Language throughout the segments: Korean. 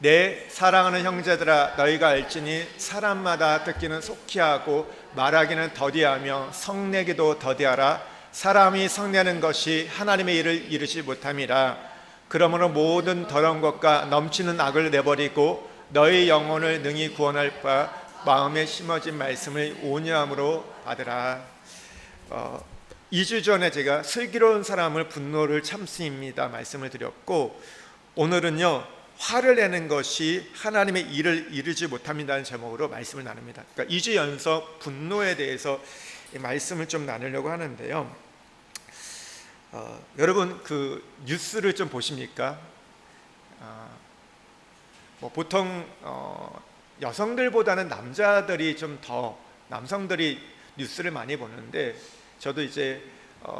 내 사랑하는 형제들아, 너희가 알지니 사람마다 듣기는 속히 하고 말하기는 더디하며 성내기도 더디하라. 사람이 성내는 것이 하나님의 일을 이루지 못함이라. 그러므로 모든 더러운 것과 넘치는 악을 내버리고 너희 영혼을 능히 구원할 바 마음에 심어진 말씀을 온유함으로 받으라. 2주 전에 제가 슬기로운 사람을 분노를 참습니다 말씀을 드렸고, 오늘은요 화를 내는 것이 하나님의 일을 이루지 못합니다는 제목으로 말씀을 나눕니다. 그러니까 2주 연속 분노에 대해서 말씀을 좀 나누려고 하는데요. 여러분 그 뉴스를 좀 보십니까? 보통 여성들보다는 남자들이 좀 더 남성들이 뉴스를 많이 보는데, 저도 이제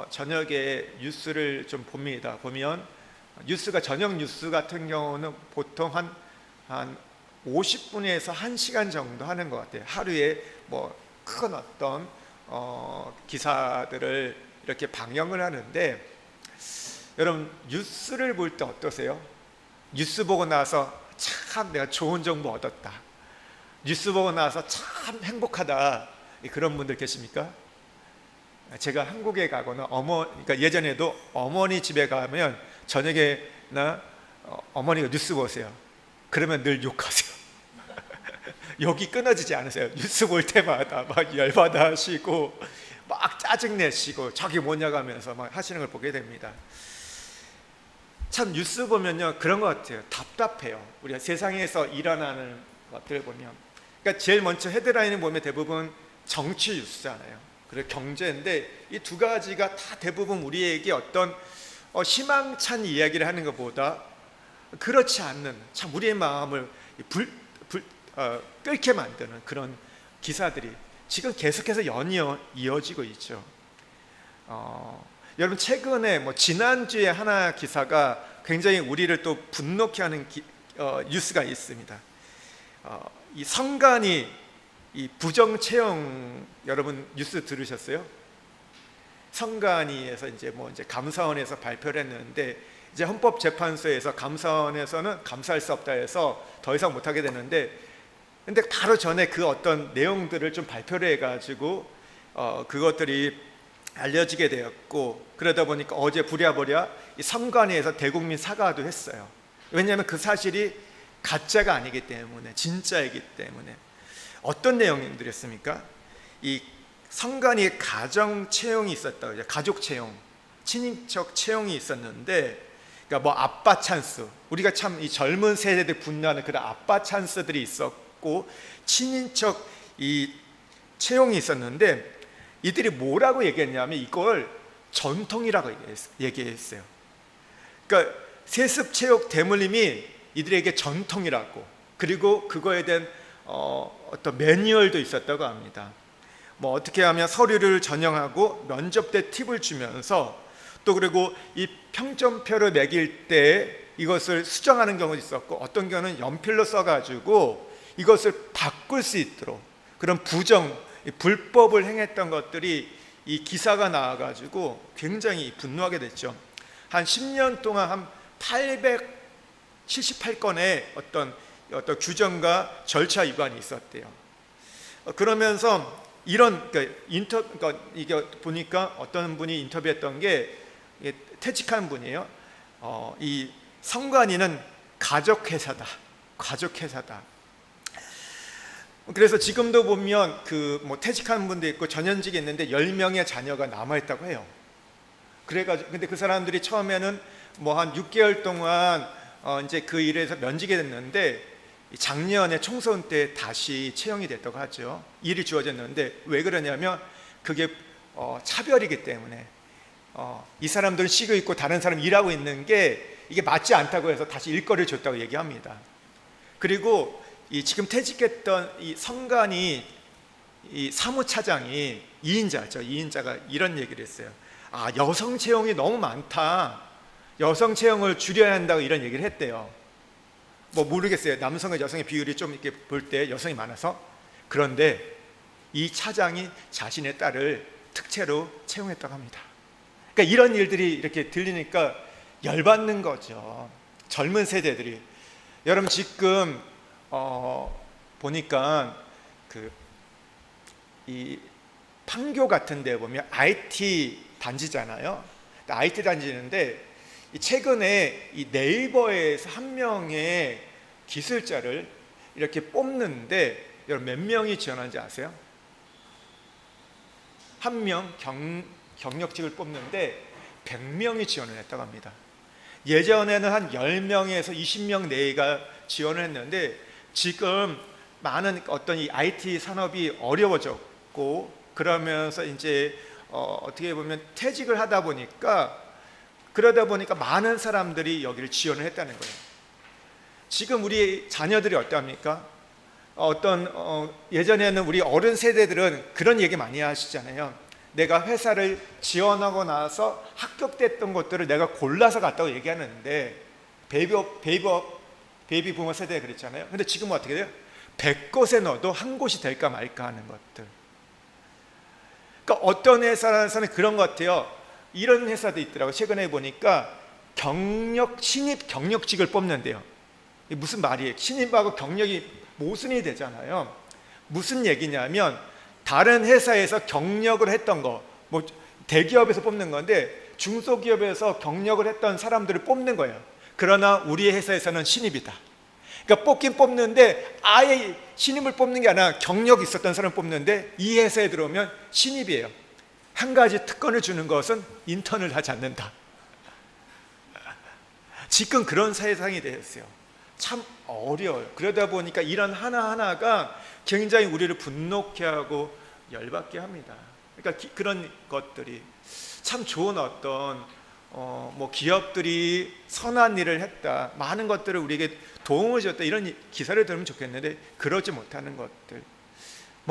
저녁에 뉴스를 좀 봅니다. 보면 뉴스가 저녁 뉴스 같은 경우는 보통 한 50분에서 1시간 정도 하는 것 같아요. 하루에 뭐 큰 어떤 기사들을 이렇게 방영을 하는데, 여러분 뉴스를 볼 때 어떠세요? 뉴스 보고 나서 참 내가 좋은 정보 얻었다, 뉴스 보고 나서 참 행복하다, 그런 분들 계십니까? 제가 한국에 가거나 그러니까 예전에도 어머니 집에 가면 저녁에나 어머니가 뉴스 보세요. 그러면 늘 욕하세요. 욕이 끊어지지 않으세요. 뉴스 볼 때마다 막 열받아 하시고 막 짜증내시고 저게 뭐냐고 하면서 막 하시는 걸 보게 됩니다. 참 뉴스 보면요 그런 것 같아요. 답답해요. 우리가 세상에서 일어나는 것들을 보면, 그러니까 제일 먼저 헤드라인을 보면 대부분 정치 뉴스잖아요. 그리고 경제인데 이 두 가지가 다 대부분 우리에게 어떤 희망찬 이야기를 하는 것보다 그렇지 않는, 참 우리의 마음을 끓게 만드는 그런 기사들이 지금 계속해서 연이어 이어지고 있죠. 여러분 최근에 지난주에 하나 기사가 굉장히 우리를 또 분노케 하는 뉴스가 있습니다. 이 성간이 이 부정 채용, 여러분 뉴스 들으셨어요? 성간이에서 이제 감사원에서 발표를 했는데, 이제 헌법재판소에서 감사원에서는 감사할 수 없다 해서 더 이상 못하게 되는데, 근데 바로 전에 그 어떤 내용들을 좀 발표를 해가지고 그것들이 알려지게 되었고, 그러다 보니까 어제 부랴부랴 이 성관위에서 대국민 사과도 했어요. 왜냐하면 그 사실이 가짜가 아니기 때문에, 진짜이기 때문에. 어떤 내용들이었습니까? 이 성관위에 가정 채용이 있었다고, 가족 채용, 친인척 채용이 있었는데, 그러니까 아빠 찬스, 우리가 참 이 젊은 세대들 분노하는 그런 아빠 찬스들이 있었고 친인척 이 채용이 있었는데, 이들이 뭐라고 얘기했냐면 이걸 전통이라고 얘기했어요. 그러니까 세습 체육 대물림이 이들에게 전통이라고, 그리고 그거에 대한 어떤 매뉴얼도 있었다고 합니다. 어떻게 하면 서류를 전형하고 면접 때 팁을 주면서, 또 그리고 이 평점표를 매길 때 이것을 수정하는 경우도 있었고, 어떤 경우는 연필로 써가지고 이것을 바꿀 수 있도록 그런 불법을 행했던 것들이 이 기사가 나와가지고 굉장히 분노하게 됐죠. 한 10년 동안 한 878건의 어떤 규정과 절차 위반이 있었대요. 그러면서 그러니까 이게 보니까 어떤 분이 인터뷰했던 게 퇴직한 분이에요. 이 성관이는 가족회사다. 그래서 지금도 보면 퇴직한 분도 있고 전현직이 있는데 10명의 자녀가 남아있다고 해요. 그래가지고 근데 그 사람들이 처음에는 한 6개월 동안 이제 그 일에서 면직이 됐는데, 작년에 총선 때 다시 채용이 됐다고 하죠. 일이 주어졌는데, 왜 그러냐면 그게 차별이기 때문에 이 사람들은 쉬고 있고 다른 사람 일하고 있는 게 이게 맞지 않다고 해서 다시 일거리를 줬다고 얘기합니다. 그리고 지금 퇴직했던 이 성간이 이 사무차장이 2인자가 이런 얘기를 했어요. 여성 채용이 너무 많다, 여성 채용을 줄여야 한다고 이런 얘기를 했대요. 모르겠어요. 남성과 여성의 비율이 좀 이렇게 볼 때 여성이 많아서. 그런데 이 차장이 자신의 딸을 특채로 채용했다고 합니다. 그러니까 이런 일들이 이렇게 들리니까 열받는 거죠. 젊은 세대들이. 여러분 지금 보니까 이 판교 같은 데 보면 IT 단지잖아요. IT 단지인데 최근에 이 네이버에서 한 명의 기술자를 이렇게 뽑는데 여러분 몇 명이 지원한지 아세요? 한 명 경력직을 뽑는데 100명이 지원을 했다고 합니다. 예전에는 한 10명에서 20명 내외가 지원을 했는데 지금 많은 어떤 이 IT 산업이 어려워졌고 그러면서 이제 어떻게 보면 퇴직을 하다 보니까 그러다 보니까 많은 사람들이 여기를 지원을 했다는 거예요. 지금 우리 자녀들이 어떠합니까? 예전에는 우리 어른 세대들은 그런 얘기 많이 하시잖아요. 내가 회사를 지원하고 나서 합격됐던 것들을 내가 골라서 갔다고 얘기하는데 베이비 부모 세대가 그랬잖아요. 근데 지금은 어떻게 돼요? 100곳에 넣어도 한 곳이 될까 말까 하는 것들. 그러니까 어떤 회사에서는 그런 것 같아요. 이런 회사도 있더라고요. 최근에 보니까 신입 경력직을 뽑는데요. 이게 무슨 말이에요? 신입하고 경력이 모순이 되잖아요. 무슨 얘기냐면 다른 회사에서 경력을 했던 거, 뭐 대기업에서 뽑는 건데 중소기업에서 경력을 했던 사람들을 뽑는 거예요. 그러나 우리 회사에서는 신입이다. 그러니까 뽑긴 뽑는데 아예 신입을 뽑는 게 아니라 경력이 있었던 사람을 뽑는데 이 회사에 들어오면 신입이에요. 한 가지 특권을 주는 것은 인턴을 하지 않는다. 지금 그런 세상이 되었어요. 참 어려워요. 그러다 보니까 이런 하나하나가 굉장히 우리를 분노케 하고 열받게 합니다. 그러니까 그런 것들이 참 좋은 어떤 기업들이 선한 일을 했다, 많은 것들을 우리에게 도움을 줬다, 이런 기사를 들으면 좋겠는데 그러지 못하는 것들.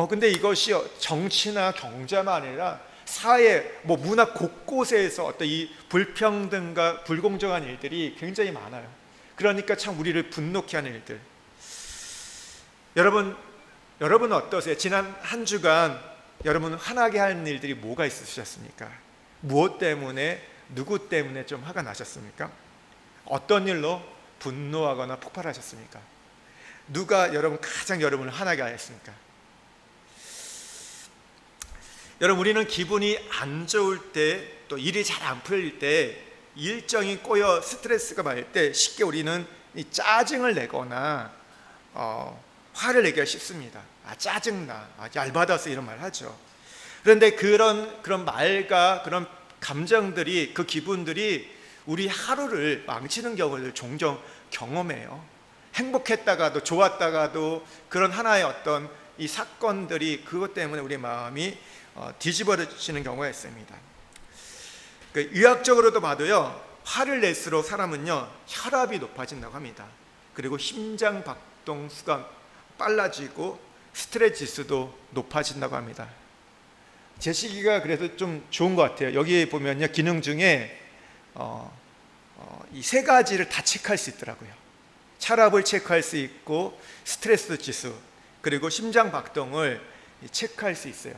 근데 이것이 정치나 경제만 아니라 사회, 문화 곳곳에서 어떤 이 불평등과 불공정한 일들이 굉장히 많아요. 그러니까 참 우리를 분노케 하는 일들. 여러분은 어떠세요? 지난 한 주간 여러분 화나게 하는 일들이 뭐가 있으셨습니까? 무엇 때문에, 누구 때문에 좀 화가 나셨습니까? 어떤 일로 분노하거나 폭발하셨습니까? 누가 가장 여러분을 화나게 하였습니까? 여러분, 우리는 기분이 안 좋을 때, 또 일이 잘 안 풀릴 때, 일정이 꼬여 스트레스가 많을 때 쉽게 우리는 이 짜증을 내거나 화를 내기가 쉽습니다. 짜증나, 열받아서 이런 말 하죠. 그런데 그런 말과 그런 감정들이, 그 기분들이 우리 하루를 망치는 경우를 종종 경험해요. 행복했다가도 좋았다가도 그런 하나의 어떤 이 사건들이 그것 때문에 우리 마음이 뒤집어지는 경우가 있습니다. 의학적으로도 봐도요, 화를 낼수록 사람은요 혈압이 높아진다고 합니다. 그리고 심장 박동수가 빨라지고 스트레스 지수도 높아진다고 합니다. 제시기가 그래서 좀 좋은 것 같아요. 여기 보면요, 기능 중에 이 세 가지를 다 체크할 수 있더라고요. 혈압을 체크할 수 있고 스트레스 지수, 그리고 심장 박동을 체크할 수 있어요.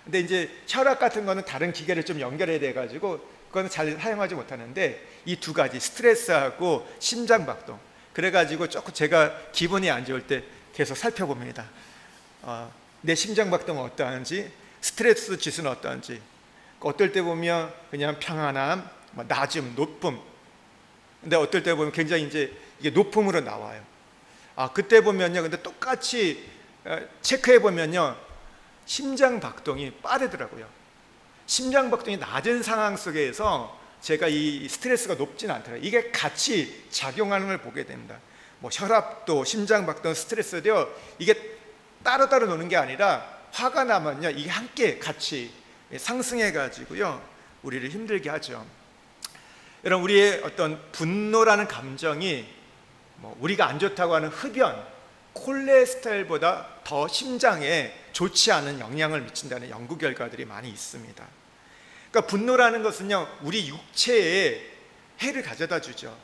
근데 이제 혈압 같은 거는 다른 기계를 좀 연결해야 돼가지고 그거는 잘 사용하지 못하는데, 이 두 가지 스트레스하고 심장 박동, 그래가지고 조금 제가 기분이 안 좋을 때 계속 살펴봅니다. 내 심장 박동은 어떠한지, 스트레스 지수는 어떠한지. 어떨 때 보면 그냥 평안함, 낮음, 높음. 근데 어떨 때 보면 굉장히 이제 이게 높음으로 나와요. 그때 보면요, 근데 똑같이 체크해 보면요, 심장 박동이 빠르더라고요. 심장 박동이 낮은 상황 속에서 제가 이 스트레스가 높지는 않더라고요. 이게 같이 작용하는 걸 보게 됩니다. 혈압도 심장 박동, 스트레스도요, 이게 따로따로 노는 게 아니라 화가 나면요, 이게 함께 같이 상승해 가지고요 우리를 힘들게 하죠. 여러분, 우리의 어떤 분노라는 감정이 우리가 안 좋다고 하는 흡연, 콜레스테롤보다 더 심장에 좋지 않은 영향을 미친다는 연구 결과들이 많이 있습니다. 그러니까 분노라는 것은요, 우리 육체에 해를 가져다 주죠.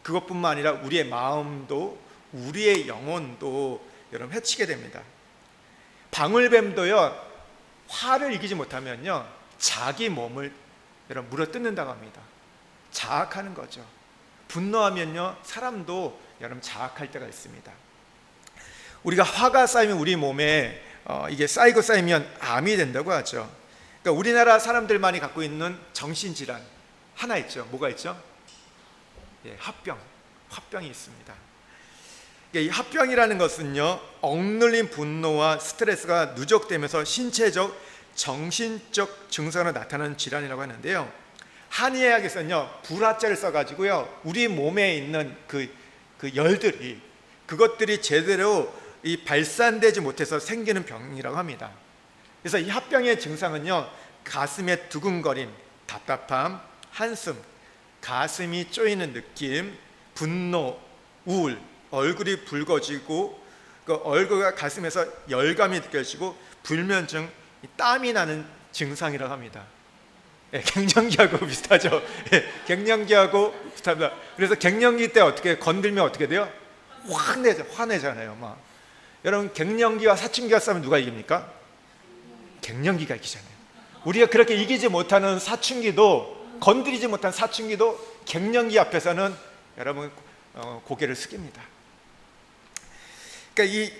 그것뿐만 아니라 우리의 마음도, 우리의 영혼도 여러분 해치게 됩니다. 방울뱀도요, 화를 이기지 못하면요 자기 몸을 여러분 물어뜯는다고 합니다. 자학하는 거죠. 분노하면요 사람도 여러분 자학할 때가 있습니다. 우리가 화가 쌓이면 우리 몸에 이게 쌓이고 쌓이면 암이 된다고 하죠. 그러니까 우리나라 사람들만이 갖고 있는 정신질환 하나 있죠. 뭐가 있죠? 예, 화병이 있습니다. 이 화병이라는 것은요, 억눌린 분노와 스트레스가 누적되면서 신체적, 정신적 증상으로 나타나는 질환이라고 하는데요. 한의학에서는요, 불화자를 써가지고요, 우리 몸에 있는 그 열들이, 그것들이 제대로 이 발산되지 못해서 생기는 병이라고 합니다. 그래서 이 화병의 증상은요, 가슴의 두근거림, 답답함, 한숨, 가슴이 쪼이는 느낌, 분노, 우울, 얼굴이 붉어지고 그 얼굴과 가슴에서 열감이 느껴지고 불면증, 땀이 나는 증상이라고 합니다. 예, 갱년기하고 비슷하죠. 예, 갱년기하고 비슷합니다. 그래서 갱년기 때 어떻게 건들면 어떻게 돼요? 화내잖아요. 막. 여러분, 갱년기와 사춘기가 싸우면 누가 이깁니까? 갱년기가 이기잖아요. 우리가 그렇게 이기지 못하는 사춘기도, 건드리지 못한 사춘기도 갱년기 앞에서는 여러분 고개를 숙입니다. 그러니까 이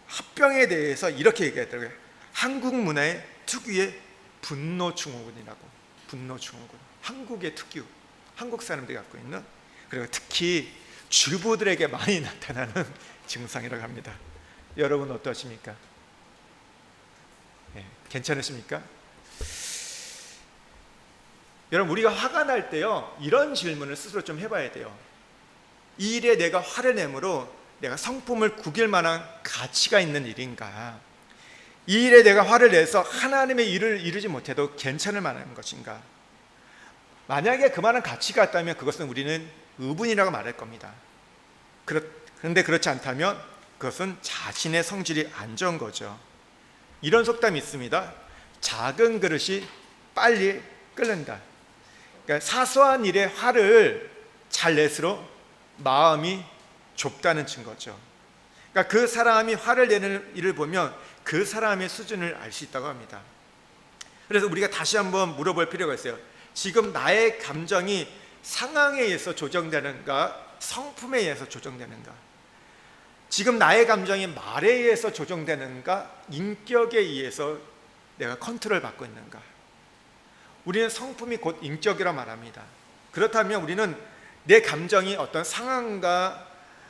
합병에 대해서 이렇게 얘기하더라고요. 한국 문화의 특유의 분노 증후군이라고. 분노 증후군, 한국의 특유, 한국 사람들이 갖고 있는, 그리고 특히 주부들에게 많이 나타나는 증상이라고 합니다. 여러분 어떠십니까? 네, 괜찮으십니까? 여러분, 우리가 화가 날 때요, 이런 질문을 스스로 좀 해봐야 돼요. 이 일에 내가 화를 내므로 내가 성품을 구길 만한 가치가 있는 일인가? 이 일에 내가 화를 내서 하나님의 일을 이루지 못해도 괜찮을 만한 것인가? 만약에 그만한 가치가 있다면 그것은 우리는 의분이라고 말할 겁니다. 그런데 그렇지 않다면 그것은 자신의 성질이 안 좋은 거죠. 이런 속담이 있습니다. 작은 그릇이 빨리 끓는다. 그러니까 사소한 일에 화를 잘 낼수록 마음이 좁다는 증거죠. 그러니까 그 사람이 화를 내는 일을 보면 그 사람의 수준을 알 수 있다고 합니다. 그래서 우리가 다시 한번 물어볼 필요가 있어요. 지금 나의 감정이 상황에 의해서 조정되는가, 성품에 의해서 조정되는가? 지금 나의 감정이 말에 의해서 조정되는가, 인격에 의해서 내가 컨트롤 받고 있는가? 우리는 성품이 곧 인격이라 말합니다. 그렇다면 우리는 내 감정이 어떤 상황과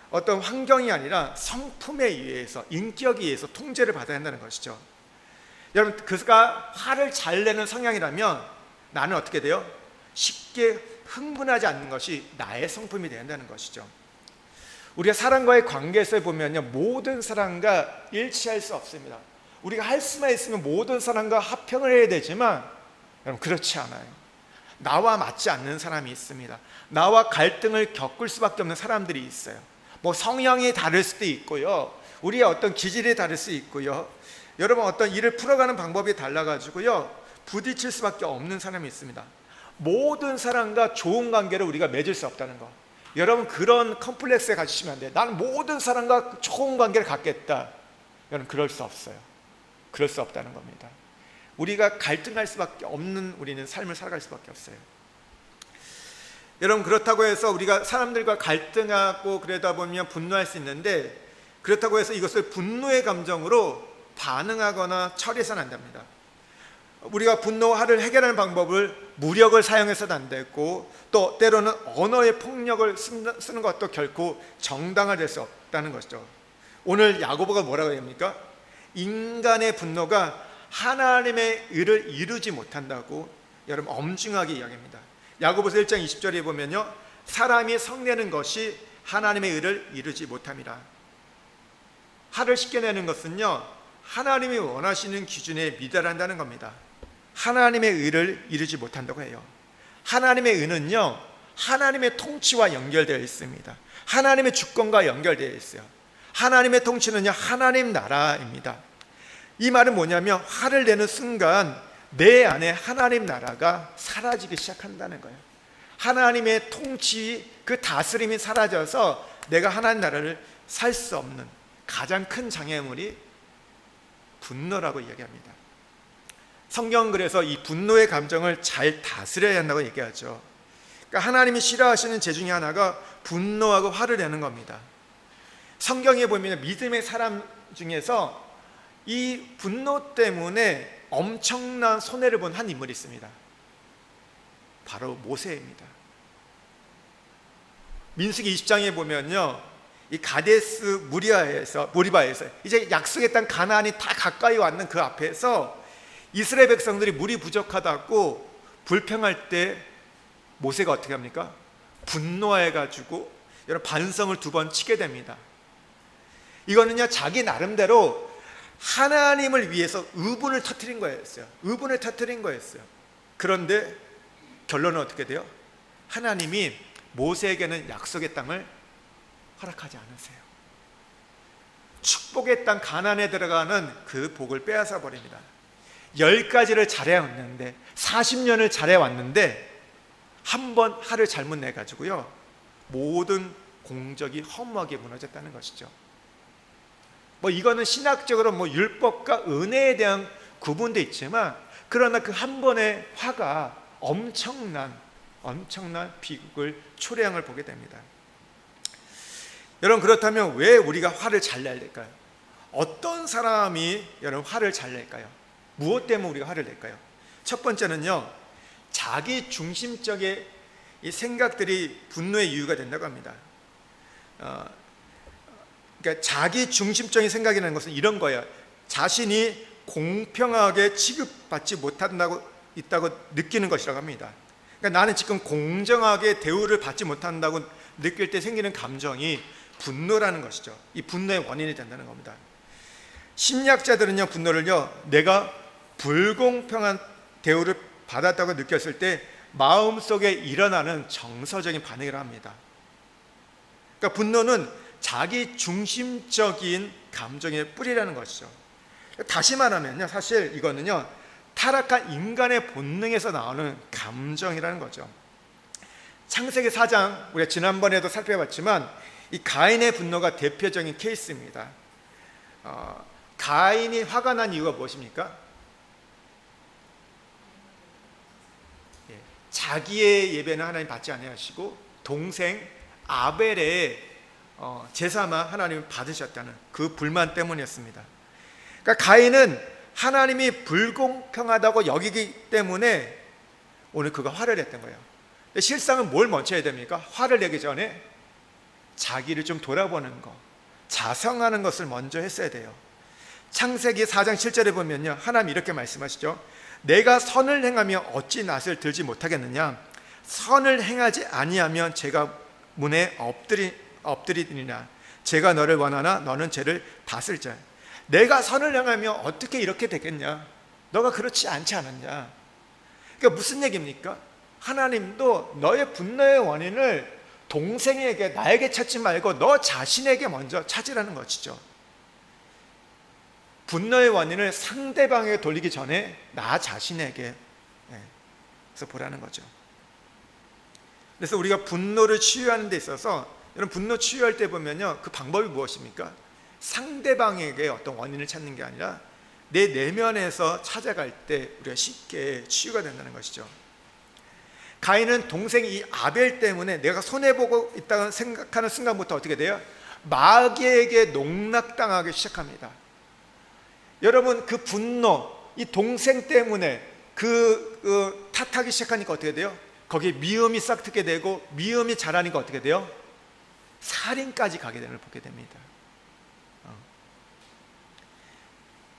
어떤 환경이 아니라 성품에 의해서, 인격에 의해서 통제를 받아야 한다는 것이죠. 여러분, 그가 화를 잘 내는 성향이라면 나는 어떻게 돼요? 쉽게 흥분하지 않는 것이 나의 성품이 되어야 한다는 것이죠. 우리가 사람과의 관계에서 보면요, 모든 사람과 일치할 수 없습니다. 우리가 할 수만 있으면 모든 사람과 합평을 해야 되지만 여러분, 그렇지 않아요. 나와 맞지 않는 사람이 있습니다. 나와 갈등을 겪을 수밖에 없는 사람들이 있어요. 뭐 성향이 다를 수도 있고요, 우리의 어떤 기질이 다를 수 있고요, 여러분 어떤 일을 풀어가는 방법이 달라가지고요 부딪힐 수밖에 없는 사람이 있습니다. 모든 사람과 좋은 관계를 우리가 맺을 수 없다는 거, 여러분 그런 컴플렉스에 가지시면 안 돼요. 나는 모든 사람과 좋은 관계를 갖겠다. 여러분 그럴 수 없어요. 그럴 수 없다는 겁니다. 우리가 갈등할 수밖에 없는, 우리는 삶을 살아갈 수밖에 없어요. 여러분, 그렇다고 해서 우리가 사람들과 갈등하고 그러다 보면 분노할 수 있는데, 그렇다고 해서 이것을 분노의 감정으로 반응하거나 처리해서는 안 됩니다. 우리가 분노화를 해결하는 방법을 무력을 사용해서도 안 되고, 또 때로는 언어의 폭력을 쓰는 것도 결코 정당화될 수 없다는 것이죠. 오늘 야고보가 뭐라고 합니까? 인간의 분노가 하나님의 의를 이루지 못한다고 여러분 엄중하게 이야기합니다. 야고보서 1장 20절에 보면요, 사람이 성내는 것이 하나님의 의를 이루지 못함이라. 화를 쉽게 내는 것은요, 하나님이 원하시는 기준에 미달한다는 겁니다. 하나님의 의를 이루지 못한다고 해요. 하나님의 의는요, 하나님의 통치와 연결되어 있습니다. 하나님의 주권과 연결되어 있어요. 하나님의 통치는요, 하나님 나라입니다. 이 말은 뭐냐면, 화를 내는 순간 내 안에 하나님 나라가 사라지기 시작한다는 거예요. 하나님의 통치, 그 다스림이 사라져서 내가 하나님 나라를 살 수 없는 가장 큰 장애물이 분노라고 이야기합니다. 성경은 그래서 이 분노의 감정을 잘 다스려야 한다고 얘기하죠. 그러니까 하나님이 싫어하시는 죄 중에 하나가 분노하고 화를 내는 겁니다. 성경에 보면 믿음의 사람 중에서 이 분노 때문에 엄청난 손해를 본 한 인물이 있습니다. 바로 모세입니다. 민수기 20장에 보면요, 이 가데스 모리바에서 이제 약속의 땅 가나안이 다 가까이 왔는 그 앞에서 이스라엘 백성들이 물이 부족하다고 불평할 때 모세가 어떻게 합니까? 분노해가지고 여러분 반성을 2번 치게 됩니다. 이거는요, 자기 나름대로 하나님을 위해서 의분을 터뜨린 거였어요. 의분을 터뜨린 거였어요. 그런데 결론은 어떻게 돼요? 하나님이 모세에게는 약속의 땅을 허락하지 않으세요. 축복의 땅 가나안에 들어가는 그 복을 빼앗아 버립니다. 10가지를 잘해왔는데 40년을 잘해왔는데 한 번 화를 잘못 내가지고요, 모든 공적이 허무하게 무너졌다는 것이죠. 이거는 신학적으로 율법과 은혜에 대한 구분도 있지만, 그러나 그 한 번의 화가 엄청난 비극을 초래함을 보게 됩니다. 여러분, 그렇다면 왜 우리가 화를 잘 내야 될까요? 어떤 사람이 여러분 화를 잘 낼까요? 무엇 때문에 우리가 화를 낼까요? 첫 번째는요, 자기 중심적인 이 생각들이 분노의 이유가 된다고 합니다. 그러니까 자기 중심적인 생각이라는 것은 이런 거예요. 자신이 공평하게 취급받지 못한다고 있다고 느끼는 것이라고 합니다. 그러니까 나는 지금 공정하게 대우를 받지 못한다고 느낄 때 생기는 감정이 분노라는 것이죠. 이 분노의 원인이 된다는 겁니다. 심리학자들은요, 분노를요, 내가 불공평한 대우를 받았다고 느꼈을 때 마음속에 일어나는 정서적인 반응이라고 합니다. 그러니까 분노는 자기 중심적인 감정의 뿌리라는 것이죠. 다시 말하면요, 사실 이거는요, 타락한 인간의 본능에서 나오는 감정이라는 거죠. 창세기 4장 우리가 지난번에도 살펴봤지만 이 가인의 분노가 대표적인 케이스입니다. 가인이 화가 난 이유가 무엇입니까? 자기의 예배는 하나님 받지 아니하시고 동생 아벨의 제사만 하나님이 받으셨다는 그 불만 때문이었습니다. 그러니까 가인은 하나님이 불공평하다고 여기기 때문에 오늘 그가 화를 냈던 거예요. 근데 실상은 뭘 먼저 해야 됩니까? 화를 내기 전에 자기를 좀 돌아보는 거, 자성하는 것을 먼저 했어야 돼요. 창세기 4장 7절에 보면요, 하나님 이렇게 말씀하시죠. 내가 선을 행하며 어찌 낯을 들지 못하겠느냐? 선을 행하지 아니하면 제가 문에 엎드리리라. 제가 너를 원하나 너는 죄를 다스릴 자야. 내가 선을 행하며 어떻게 이렇게 되겠냐? 너가 그렇지 않지 않았냐? 그러니까 무슨 얘기입니까? 하나님도 너의 분노의 원인을 동생에게, 나에게 찾지 말고 너 자신에게 먼저 찾으라는 것이죠. 분노의 원인을 상대방에게 돌리기 전에 나 자신에게 그래서 보라는 거죠. 그래서 우리가 분노를 치유하는 데 있어서, 여러분 분노 치유할 때 보면요, 그 방법이 무엇입니까? 상대방에게 어떤 원인을 찾는 게 아니라 내 내면에서 찾아갈 때 우리가 쉽게 치유가 된다는 것이죠. 가인은 동생 이 아벨 때문에 내가 손해보고 있다고 생각하는 순간부터 어떻게 돼요? 마귀에게 농락당하기 시작합니다. 여러분, 그 분노, 이 동생 때문에 그 탓하기 시작하니까 어떻게 돼요? 거기에 미움이 싹트게 되고, 미움이 자라니까 어떻게 돼요? 살인까지 가게 되는 걸 보게 됩니다.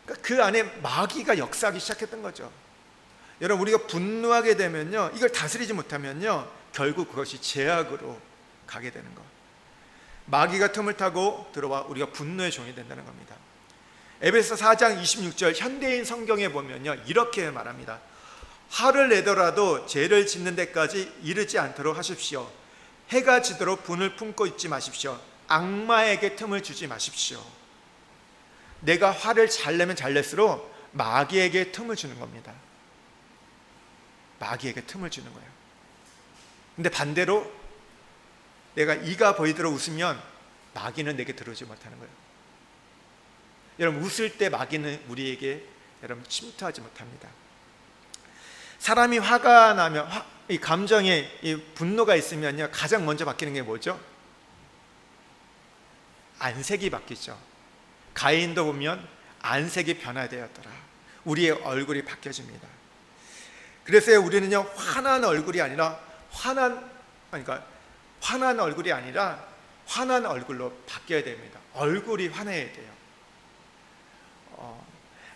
그러니까 그 안에 마귀가 역사하기 시작했던 거죠. 여러분, 우리가 분노하게 되면요, 이걸 다스리지 못하면요, 결국 그것이 죄악으로 가게 되는 거. 마귀가 틈을 타고 들어와 우리가 분노의 종이 된다는 겁니다. 에베소 4장 26절 현대인 성경에 보면요, 이렇게 말합니다. 화를 내더라도 죄를 짓는 데까지 이르지 않도록 하십시오. 해가 지도록 분을 품고 있지 마십시오. 악마에게 틈을 주지 마십시오. 내가 화를 잘 내면 잘 낼수록 마귀에게 틈을 주는 겁니다. 마귀에게 틈을 주는 거예요. 근데 반대로 내가 이가 보이도록 웃으면 마귀는 내게 들어오지 못하는 거예요. 여러분, 웃을 때 마귀는 우리에게 여러분 침투하지 못합니다. 사람이 화가 나면 이 감정에 이 분노가 있으면요, 가장 먼저 바뀌는 게 뭐죠? 안색이 바뀌죠. 가인도 보면 안색이 변화되었더라. 우리의 얼굴이 바뀌어집니다. 그래서 우리는요, 화난 얼굴이 아니라 화난 얼굴이 아니라 환한 얼굴로 바뀌어야 됩니다. 얼굴이 환해야 돼요.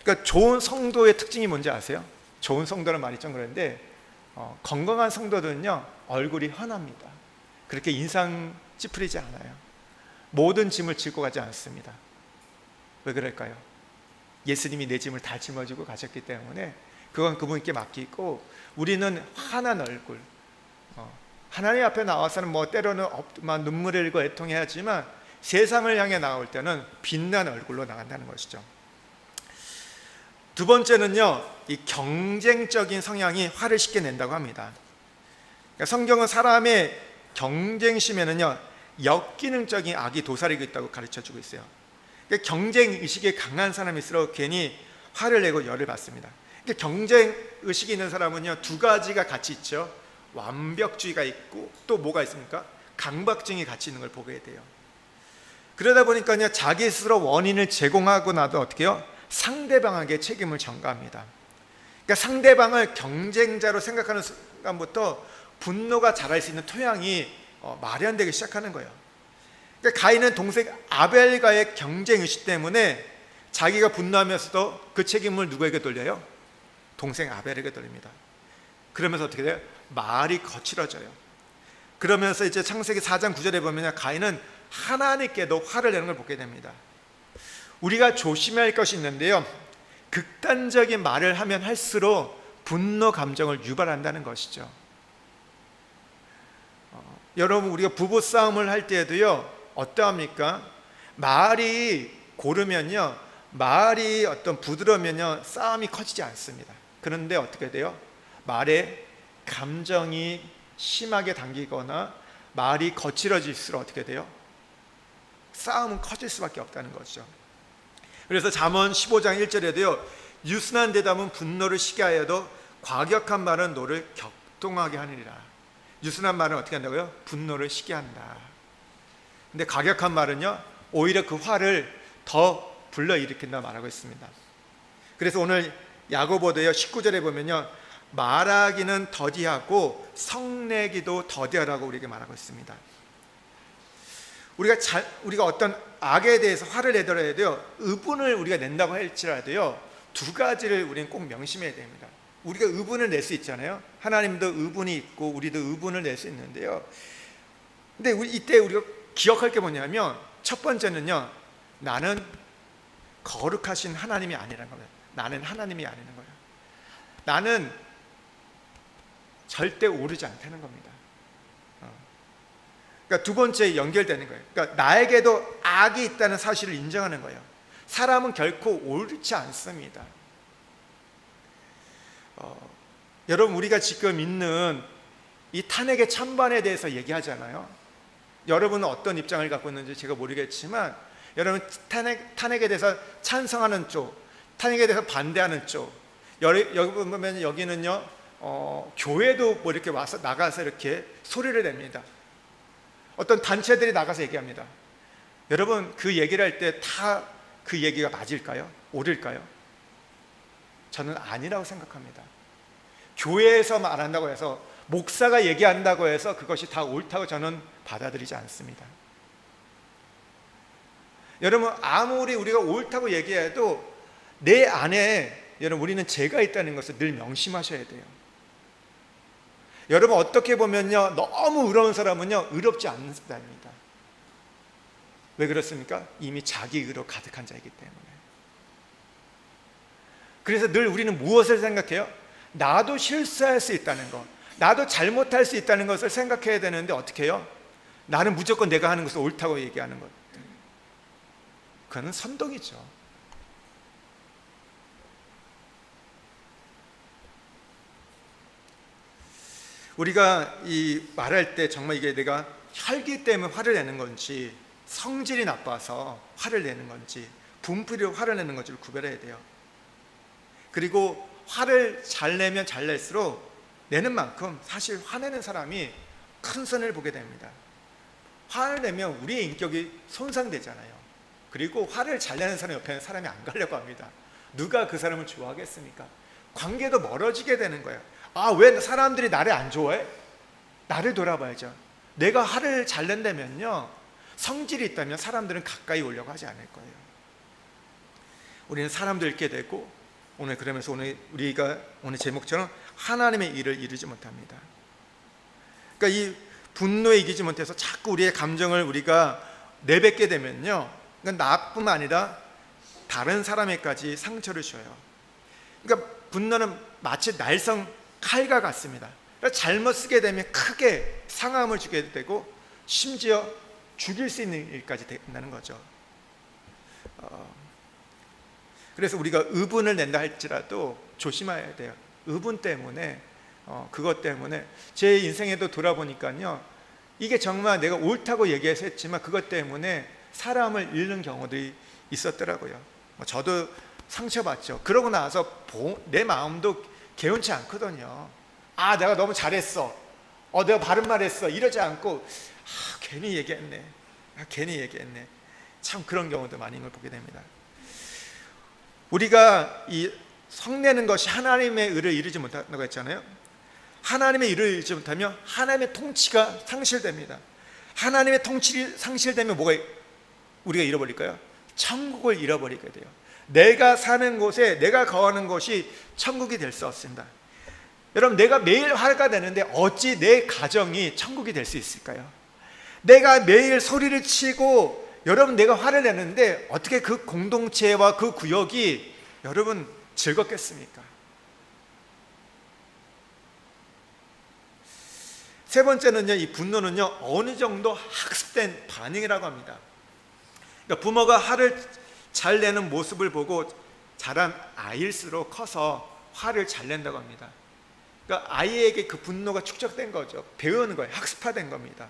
그러니까 좋은 성도의 특징이 뭔지 아세요? 좋은 성도는 말이 좀 그런데 건강한 성도들은요, 얼굴이 환합니다. 그렇게 인상 찌푸리지 않아요. 모든 짐을 짓고 가지 않습니다. 왜 그럴까요? 예수님이 내 짐을 다 짊어지고 가셨기 때문에 그건 그분께 맡기고, 우리는 환한 얼굴, 하나님 앞에 나와서는 뭐 때로는 눈물을 흘리고 애통해야지만 세상을 향해 나올 때는 빛난 얼굴로 나간다는 것이죠. 두 번째는요, 이 경쟁적인 성향이 화를 쉽게 낸다고 합니다. 그러니까 성경은 사람의 경쟁심에는요, 역기능적인 악이 도사리고 있다고 가르쳐주고 있어요. 그러니까 경쟁 의식이 강한 사람일수록 괜히 화를 내고 열을 받습니다. 그러니까 경쟁 의식이 있는 사람은요, 두 가지가 같이 있죠. 완벽주의가 있고 또 뭐가 있습니까? 강박증이 같이 있는 걸 보게 돼요. 그러다 보니까요, 자기 스스로 원인을 제공하고 나도 어떻게 해요? 상대방에게 책임을 전가합니다. 그러니까 상대방을 경쟁자로 생각하는 순간부터 분노가 자랄 수 있는 토양이 마련되기 시작하는 거예요. 그러니까 가인은 동생 아벨과의 경쟁의식 때문에 자기가 분노하면서도 그 책임을 누구에게 돌려요? 동생 아벨에게 돌립니다. 그러면서 어떻게 돼요? 말이 거칠어져요. 그러면서 이제 창세기 4장 9절에 보면 가인은 하나님께도 화를 내는 걸 보게 됩니다. 우리가 조심해야 할 것이 있는데요, 극단적인 말을 하면 할수록 분노 감정을 유발한다는 것이죠. 여러분, 우리가 부부싸움을 할 때에도요, 어떠합니까? 말이 고르면요, 말이 어떤 부드러우면요, 싸움이 커지지 않습니다. 그런데 어떻게 돼요? 말에 감정이 심하게 담기거나 말이 거칠어질수록 어떻게 돼요? 싸움은 커질 수밖에 없다는 거죠. 그래서 잠언 15장 1절에도요, 유순한 대답은 분노를 시게 하여도 과격한 말은 너를 격동하게 하느니라. 유순한 말은 어떻게 한다고요? 분노를 시게 한다. 근데 과격한 말은요, 오히려 그 화를 더 불러일으킨다 말하고 있습니다. 그래서 오늘 야고보도요 19절에 보면요, 말하기는 더디하고 성내기도 더디하라고 우리에게 말하고 있습니다. 우리가 어떤 악에 대해서 화를 내더라도요, 의분을 우리가 낸다고 할지라도요, 두 가지를 우리는 꼭 명심해야 됩니다. 우리가 의분을 낼 수 있잖아요. 하나님도 의분이 있고 우리도 의분을 낼 수 있는데요, 근데 이때 우리가 기억할 게 뭐냐면, 첫 번째는요, 나는 거룩하신 하나님이 아니라는 거예요. 나는 하나님이 아니라는 거예요. 나는 절대 오르지 않다는 겁니다. 그러니까 두 번째 연결되는 거예요. 그러니까 나에게도 악이 있다는 사실을 인정하는 거예요. 사람은 결코 옳지 않습니다. 여러분, 우리가 지금 있는 이 탄핵의 찬반에 대해서 얘기하잖아요. 여러분은 어떤 입장을 갖고 있는지 제가 모르겠지만, 여러분 탄핵에 대해서 찬성하는 쪽, 탄핵에 대해서 반대하는 쪽, 여기 보면 여기는요, 교회도 뭐 이렇게 와서 나가서 이렇게 소리를 냅니다. 어떤 단체들이 나가서 얘기합니다. 여러분, 그 얘기를 할 때 다 그 얘기가 맞을까요? 옳을까요? 저는 아니라고 생각합니다. 교회에서 말한다고 해서, 목사가 얘기한다고 해서 그것이 다 옳다고 저는 받아들이지 않습니다. 여러분, 아무리 우리가 옳다고 얘기해도 내 안에, 여러분, 우리는 죄가 있다는 것을 늘 명심하셔야 돼요. 여러분, 어떻게 보면요, 너무 의로운 사람은요, 의롭지 않습니다. 왜 그렇습니까? 이미 자기 의로 가득한 자이기 때문에. 그래서 늘 우리는 무엇을 생각해요? 나도 실수할 수 있다는 것, 나도 잘못할 수 있다는 것을 생각해야 되는데, 어떻게 해요? 나는 무조건 내가 하는 것을 옳다고 얘기하는 것, 그건 선동이죠. 우리가 이 말할 때 정말 이게 내가 혈기 때문에 화를 내는 건지, 성질이 나빠서 화를 내는 건지, 분풀이로 화를 내는 건지를 구별해야 돼요. 그리고 화를 잘 내면 잘 낼수록 내는 만큼 사실 화내는 사람이 큰 손해를 보게 됩니다. 화를 내면 우리의 인격이 손상되잖아요. 그리고 화를 잘 내는 사람 옆에는 사람이 안 가려고 합니다. 누가 그 사람을 좋아하겠습니까? 관계도 멀어지게 되는 거예요. 왜 사람들이 나를 안 좋아해? 나를 돌아봐야죠. 내가 화를 잘 낸다면요, 성질이 있다면 사람들은 가까이 오려고 하지 않을 거예요. 우리는 사람도 잃게 되고, 그러면서 우리가 오늘 제목처럼 하나님의 일을 이루지 못합니다. 그러니까 이 분노에 이기지 못해서 자꾸 우리의 감정을 우리가 내뱉게 되면요, 그러니까 나뿐만 아니라 다른 사람에까지 상처를 줘요. 그러니까 분노는 마치 날성 칼과 같습니다. 그러니까 잘못 쓰게 되면 크게 상함을 주게 되고 심지어 죽일 수 있는 일까지 된다는 거죠. 그래서 우리가 의분을 낸다 할지라도 조심해야 돼요. 의분 때문에, 그것 때문에 제 인생에도 돌아보니까요, 이게 정말 내가 옳다고 얘기해서 했지만 그것 때문에 사람을 잃는 경우들이 있었더라고요. 저도 상처받죠. 그러고 나서 내 마음도 개운치 않거든요. 내가 너무 잘했어, 내가 바른 말 했어, 이러지 않고 괜히 얘기했네, 참 그런 경우도 많은 걸 보게 됩니다. 우리가 이 성내는 것이 하나님의 의를 이루지 못한다고 했잖아요. 하나님의 일을 이루지 못하면 하나님의 통치가 상실됩니다. 하나님의 통치가 상실되면 우리가 잃어버릴까요? 천국을 잃어버리게 돼요. 내가 사는 곳에, 내가 거하는 곳이 천국이 될 수 없습니다. 여러분, 내가 매일 화가 되는데 어찌 내 가정이 천국이 될 수 있을까요? 내가 매일 소리를 치고 여러분 내가 화를 내는데 어떻게 그 공동체와 그 구역이 여러분 즐겁겠습니까? 세 번째는요, 이 분노는요, 어느 정도 학습된 반응이라고 합니다. 그러니까 부모가 화를 잘 내는 모습을 보고 자란 아이일수록 커서 화를 잘 낸다고 합니다. 그러니까 아이에게 그 분노가 축적된 거죠. 배우는 거예요. 학습화된 겁니다.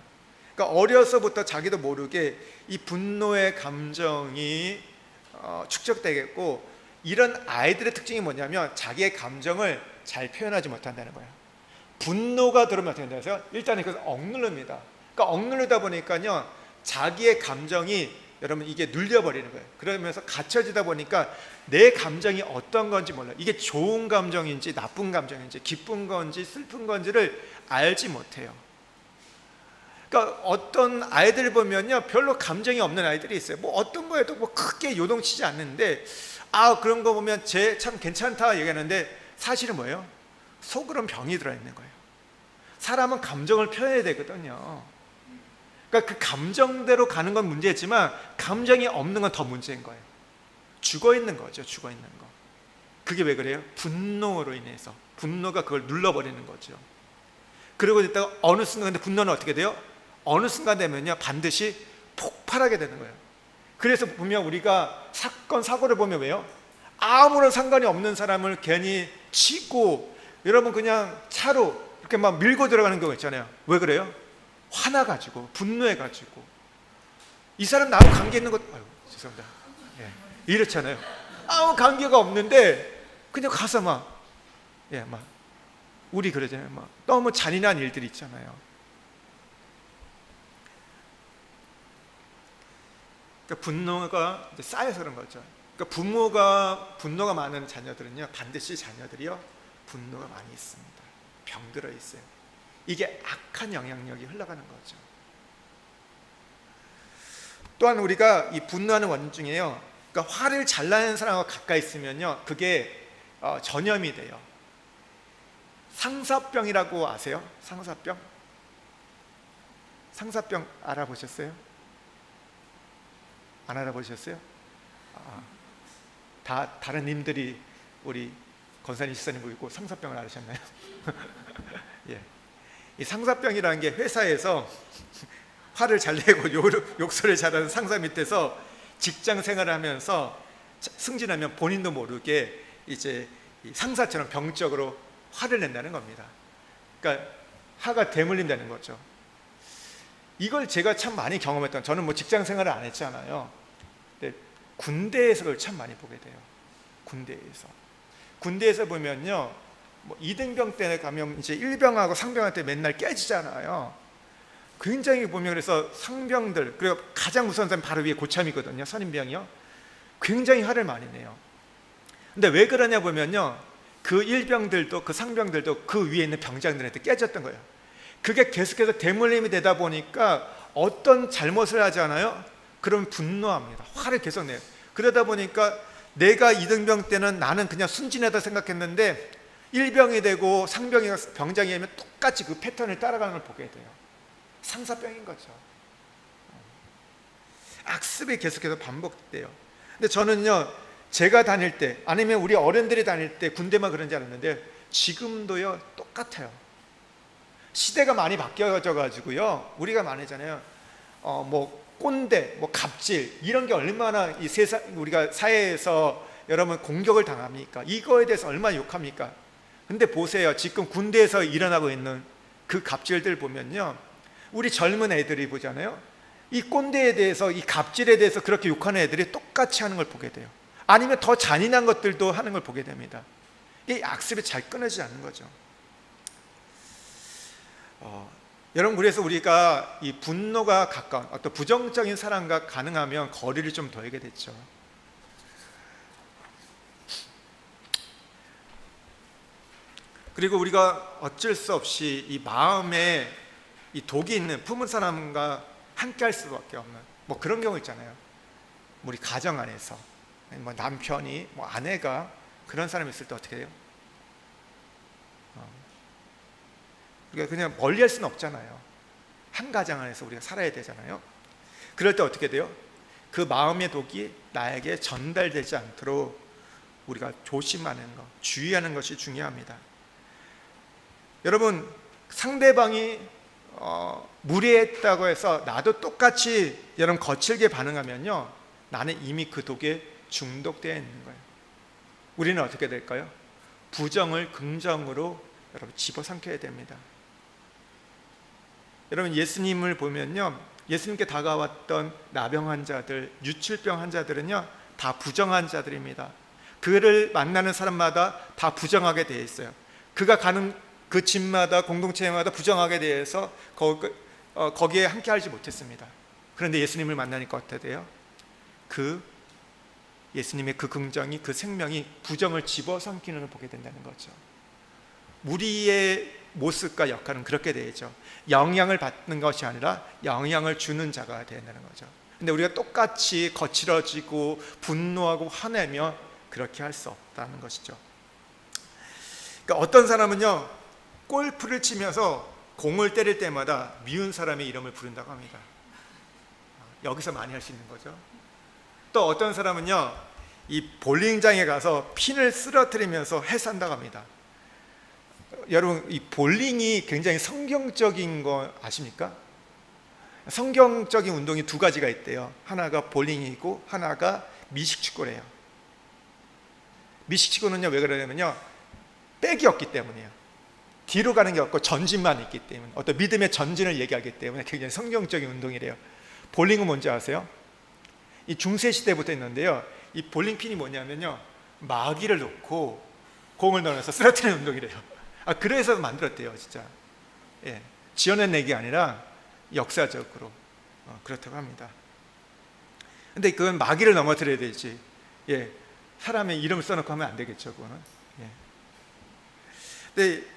그러니까 어려서부터 자기도 모르게 이 분노의 감정이 축적되겠고, 이런 아이들의 특징이 뭐냐면 자기의 감정을 잘 표현하지 못한다는 거예요. 분노가 들어오면 어떻게 된다고요? 일단 그것을 억누릅니다. 그러니까 억누르다 보니까요, 자기의 감정이 여러분 이게 눌려버리는 거예요. 그러면서 갇혀지다 보니까 내 감정이 어떤 건지 몰라요. 이게 좋은 감정인지 나쁜 감정인지 기쁜 건지 슬픈 건지를 알지 못해요. 그러니까 어떤 아이들 보면요, 별로 감정이 없는 아이들이 있어요. 어떤 거에도 크게 요동치지 않는데, 그런 거 보면 쟤 참 괜찮다 얘기하는데 사실은 뭐예요? 속으로는 병이 들어있는 거예요. 사람은 감정을 표현해야 되거든요. 그러니까 그 감정대로 가는 건 문제지만 감정이 없는 건 더 문제인 거예요. 죽어있는 거죠. 죽어있는 거. 그게 왜 그래요? 분노로 인해서. 분노가 그걸 눌러버리는 거죠. 그러고 있다가 어느 순간, 근데 분노는 어떻게 돼요? 어느 순간 되면요, 반드시 폭발하게 되는 거예요. 그래서 보면 우리가 사건 사고를 보면 왜요? 아무런 상관이 없는 사람을 괜히 치고 여러분 그냥 차로 이렇게 막 밀고 들어가는 경우 있잖아요. 왜 그래요? 화나가지고, 분노해가지고. 이 사람 나하고 관계 있는 것, 죄송합니다. 이렇잖아요. 아무 관계가 없는데 그냥 가서 막 우리 그러잖아요. 막 너무 잔인한 일들이 있잖아요. 그러니까 분노가 이제 쌓여서 그런 거죠. 그러니까 분노가 많은 자녀들은요, 반드시 자녀들이요 분노가 많이 있습니다. 병들어 있어요. 이게 악한 영향력이 흘러가는 거죠. 또한 우리가 이 분노하는 원인 중에요, 그러니까 화를 잘 나는 사람과 가까이 있으면요, 그게 전염이 돼요. 상사병이라고 아세요? 상사병? 상사병 알아보셨어요? 안 알아보셨어요? 다른 님들이 우리 권사님, 시사님 보고 상사병을 알으셨나요? 예. 이 상사병이라는 게 회사에서 화를 잘 내고 욕설을 잘하는 상사 밑에서 직장 생활을 하면서 승진하면 본인도 모르게 이제 상사처럼 병적으로 화를 낸다는 겁니다. 그러니까 화가 대물림되는 거죠. 이걸 제가 참 많이 경험했던, 저는 직장 생활을 안 했잖아요. 근데 군대에서 그걸 참 많이 보게 돼요. 군대에서 보면요, 뭐 이등병 때 가면 이제 일병하고 상병한테 맨날 깨지잖아요. 굉장히 보면 그래서 상병들, 그리고 가장 무서운 사람이 바로 위에 고참이거든요. 선임병이요. 굉장히 화를 많이 내요. 근데 왜 그러냐 보면요, 그 일병들도 그 상병들도 그 위에 있는 병장들한테 깨졌던 거예요. 그게 계속해서 대물림이 되다 보니까 어떤 잘못을 하잖아요. 그러면 분노합니다. 화를 계속 내요. 그러다 보니까 내가 이등병 때는 나는 그냥 순진하다 생각했는데 일병이 되고 상병이 병장이 되면 똑같이 그 패턴을 따라가는 걸 보게 돼요. 상사병인 거죠. 악습이 계속해서 반복돼요. 근데 저는요, 제가 다닐 때 아니면 우리 어른들이 다닐 때 군대만 그런지 알았는데 지금도요 똑같아요. 시대가 많이 바뀌어져 가지고요, 우리가 많이잖아요. 뭐 꼰대, 뭐 갑질, 이런 게 얼마나 이 세상 우리가 사회에서 여러분 공격을 당합니까? 이거에 대해서 얼마나 욕합니까? 근데 보세요, 지금 군대에서 일어나고 있는 그 갑질들 보면요, 우리 젊은 애들이 보잖아요. 이 꼰대에 대해서, 이 갑질에 대해서 그렇게 욕하는 애들이 똑같이 하는 걸 보게 돼요. 아니면 더 잔인한 것들도 하는 걸 보게 됩니다. 이 악습이 잘 끊어지지 않는 거죠. 여러분, 그래서 우리가 이 분노가 가까운 어떤 부정적인 사람과 가능하면 거리를 좀 둬야게 됐죠. 그리고 우리가 어쩔 수 없이 이 마음에 이 독이 있는 품은 사람과 함께 할 수밖에 없는 뭐 그런 경우 있잖아요. 우리 가정 안에서 뭐 남편이 뭐 아내가 그런 사람이 있을 때 어떻게 돼요? 그러니까 그냥 멀리 할 수는 없잖아요. 한 가정 안에서 우리가 살아야 되잖아요. 그럴 때 어떻게 돼요? 그 마음의 독이 나에게 전달되지 않도록 우리가 조심하는 것, 주의하는 것이 중요합니다. 여러분, 상대방이 무례했다고 해서 나도 똑같이 여러분 거칠게 반응하면요, 나는 이미 그 독에 중독되어 있는 거예요. 우리는 어떻게 될까요? 부정을 긍정으로 여러분 집어삼켜야 됩니다. 여러분, 예수님을 보면요, 예수님께 다가왔던 나병 환자들, 유출병 환자들은요 다 부정한 자들입니다. 그를 만나는 사람마다 다 부정하게 되어 있어요. 그가 가는 그 집마다, 공동체마다 부정하게 대해서 거기에 함께 하지 못했습니다. 그런데 예수님을 만나니까 어떻게 돼요? 예수님의 그 긍정이, 그 생명이 부정을 집어삼키는 걸 보게 된다는 거죠. 우리의 모습과 역할은 그렇게 되죠. 영향을 받는 것이 아니라 영향을 주는 자가 된다는 거죠. 근데 우리가 똑같이 거칠어지고 분노하고 화내며 그렇게 할 수 없다는 것이죠. 그러니까 어떤 사람은요, 골프를 치면서 공을 때릴 때마다 미운 사람의 이름을 부른다고 합니다. 여기서 많이 할 수 있는 거죠. 또 어떤 사람은요, 이 볼링장에 가서 핀을 쓰러뜨리면서 해산다고 합니다. 여러분, 이 볼링이 굉장히 성경적인 거 아십니까? 성경적인 운동이 두 가지가 있대요. 하나가 볼링이고 하나가 미식축구래요. 미식축구는요, 왜 그러냐면요, 백이 없기 때문이에요. 뒤로 가는 게 없고 전진만 있기 때문에, 어떤 믿음의 전진을 얘기하기 때문에 굉장히 성경적인 운동이래요. 볼링은 뭔지 아세요? 이 중세 시대부터 있는데요, 이 볼링핀이 뭐냐면요, 마귀를 놓고 공을 넣어서 쓰러뜨리는 운동이래요. 그래서 만들었대요, 진짜. 예, 지어낸 얘기가 아니라 역사적으로 그렇다고 합니다. 근데 그건 마귀를 넘어뜨려야 되지, 예, 사람의 이름을 써놓고 하면 안 되겠죠, 그거는. 예. 근데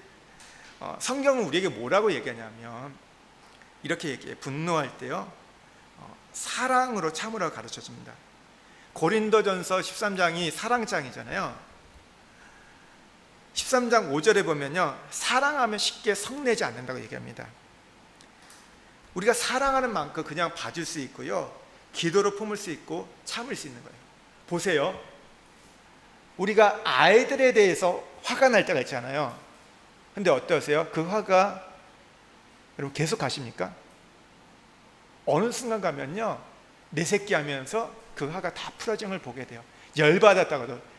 성경은 우리에게 뭐라고 얘기하냐면 이렇게 얘기해요. 분노할 때요, 사랑으로 참으라고 가르쳐 줍니다. 고린도전서 13장이 사랑장이잖아요. 13장 5절에 보면요, 사랑하면 쉽게 성내지 않는다고 얘기합니다. 우리가 사랑하는 만큼 그냥 봐줄 수 있고요, 기도로 품을 수 있고 참을 수 있는 거예요. 보세요, 우리가 아이들에 대해서 화가 날 때가 있잖아요. 근데 어떠세요? 그 화가 여러분 계속 가십니까? 어느 순간 가면요, 내 새끼 하면서 그 화가 다 풀어진 걸 보게 돼요. 열받았다가도